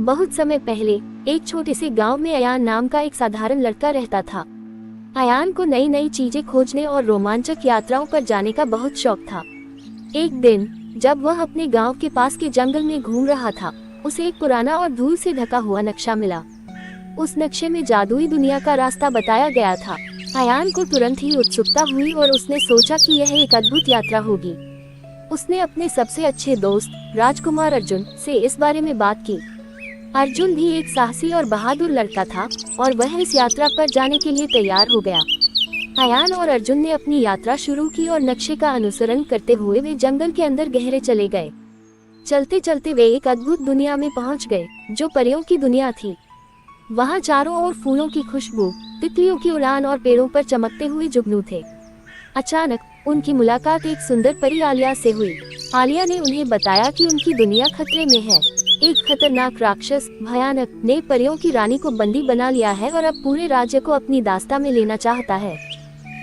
बहुत समय पहले एक छोटे से गांव में अयान नाम का एक साधारण लड़का रहता था। अयान को नई नई चीजें खोजने और रोमांचक यात्राओं पर जाने का बहुत शौक था। एक दिन जब वह अपने गांव के पास के जंगल में घूम रहा था, उसे एक पुराना और धूल से ढका हुआ नक्शा मिला। उस नक्शे में जादुई दुनिया का रास्ता बताया गया था। अयान को तुरंत ही उत्सुकता हुई और उसने सोचा कि यह एक अद्भुत यात्रा होगी। उसने अपने सबसे अच्छे दोस्त राजकुमार अर्जुन से इस बारे में बात की। अर्जुन भी एक साहसी और बहादुर लड़का था और वह इस यात्रा पर जाने के लिए तैयार हो गया। अयान और अर्जुन ने अपनी यात्रा शुरू की और नक्शे का अनुसरण करते हुए वे जंगल के अंदर गहरे चले गए। चलते चलते वे एक अद्भुत दुनिया में पहुंच गए, जो परियों की दुनिया थी। वहां चारों ओर फूलों की खुशबू, तितलियों की उड़ान और पेड़ों पर चमकते हुए जुगनू थे। अचानक उनकी मुलाकात एक सुंदर परी आलिया से हुई। आलिया ने उन्हें बताया कि उनकी दुनिया खतरे में है। एक खतरनाक राक्षस भयानक ने परियों की रानी को बंदी बना लिया है और अब पूरे राज्य को अपनी दास्ता में लेना चाहता है।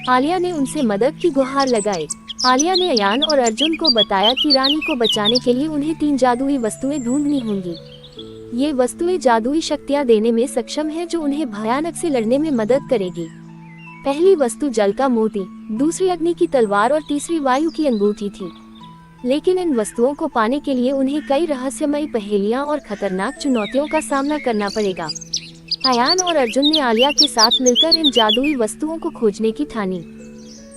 आलिया ने उनसे मदद की गुहार लगाई। आलिया ने अयान और अर्जुन को बताया कि रानी को बचाने के लिए उन्हें 3 जादुई वस्तुएं ढूंढनी होंगी। ये वस्तुएं जादुई शक्तियां देने में सक्षम है, जो उन्हें भयानक से लड़ने में मदद करेगी। पहली वस्तु जल का मोती, दूसरी अग्नि की तलवार और तीसरी वायु की अंगूठी थी। लेकिन इन वस्तुओं को पाने के लिए उन्हें कई रहस्यमयी पहेलियां और खतरनाक चुनौतियों का सामना करना पड़ेगा। अयान और अर्जुन ने आलिया के साथ मिलकर इन जादुई वस्तुओं को खोजने की ठानी।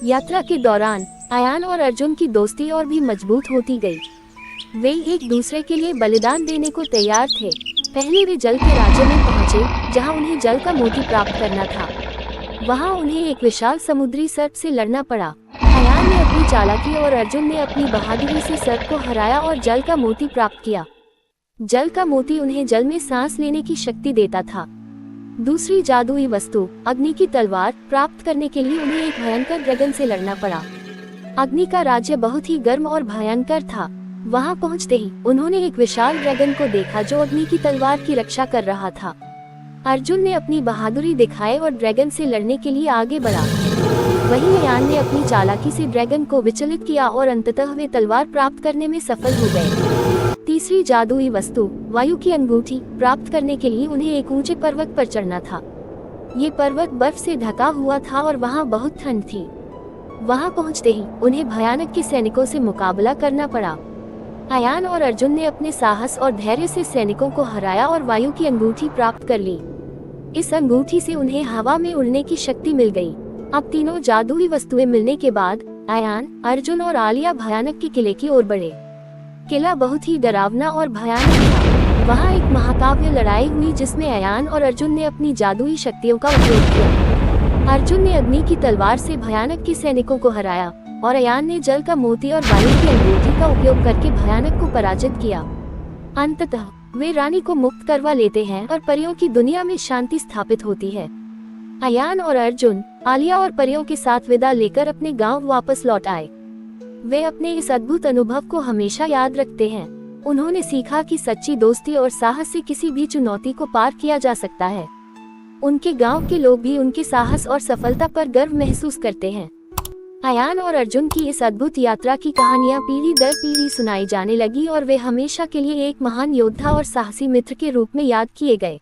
यात्रा के दौरान अयान और अर्जुन की दोस्ती और भी मजबूत होती गई। वे एक दूसरे के लिए बलिदान देने को तैयार थे। पहले वे जल के राज्य में पहुंचे, जहां उन्हें जल का मोती प्राप्त करना था। वहां उन्हें एक विशाल समुद्री सर्प से लड़ना पड़ा। अयान ने अपनी चालाकी और अर्जुन ने अपनी बहादुरी से सर्प को हराया और जल का मोती प्राप्त किया। जल का मोती उन्हें जल में सांस लेने की शक्ति देता था। दूसरी जादुई वस्तु अग्नि की तलवार प्राप्त करने के लिए उन्हें एक भयंकर ड्रैगन से लड़ना पड़ा। अग्नि का राज्य बहुत ही गर्म और भयंकर था। वहां पहुंचते ही उन्होंने एक विशाल ड्रैगन को देखा, जो अग्नि की तलवार की रक्षा कर रहा था। अर्जुन ने अपनी बहादुरी दिखाई और ड्रैगन से लड़ने के लिए आगे बढ़ा। वहीं अयान ने अपनी चालाकी से ड्रैगन को विचलित किया और अंततः वे तलवार प्राप्त करने में सफल हो गए। तीसरी जादुई वस्तु वायु की अंगूठी प्राप्त करने के लिए उन्हें एक ऊंचे पर्वत पर चढ़ना था। ये पर्वत बर्फ से ढका हुआ था और वहां बहुत ठंड थी। वहां पहुंचते ही उन्हें भयानक के सैनिकों से मुकाबला करना पड़ा। अयान और अर्जुन ने अपने साहस और धैर्य से सैनिकों को हराया और वायु की अंगूठी प्राप्त कर ली। इस अंगूठी से उन्हें हवा में उड़ने की शक्ति मिल गई। अब तीनों जादुई वस्तुएं मिलने के बाद अयान, अर्जुन और आलिया भयानक के किले की ओर बढ़े। किला बहुत ही डरावना और भयानक था। वहां एक महाकाव्य लड़ाई हुई, जिसमें अयान और अर्जुन ने अपनी जादुई शक्तियों का उपयोग किया। अर्जुन ने अग्नि की तलवार से भयानक के सैनिकों को हराया और अयान ने जल का मोती और वायु की अंगूठी का उपयोग करके भयानक को पराजित किया। अंततः वे रानी को मुक्त करवा लेते हैं और परियों की दुनिया में शांति स्थापित होती है। अयान और अर्जुन आलिया और परियों के साथ विदा लेकर अपने गांव वापस लौट आए। वे अपने इस अद्भुत अनुभव को हमेशा याद रखते हैं। उन्होंने सीखा कि सच्ची दोस्ती और साहस से किसी भी चुनौती को पार किया जा सकता है। उनके गांव के लोग भी उनके साहस और सफलता पर गर्व महसूस करते हैं। अयान और अर्जुन की इस अद्भुत यात्रा की कहानियां पीढ़ी दर पीढ़ी सुनाई जाने लगी और वे हमेशा के लिए एक महान योद्धा और साहसी मित्र के रूप में याद किए गए।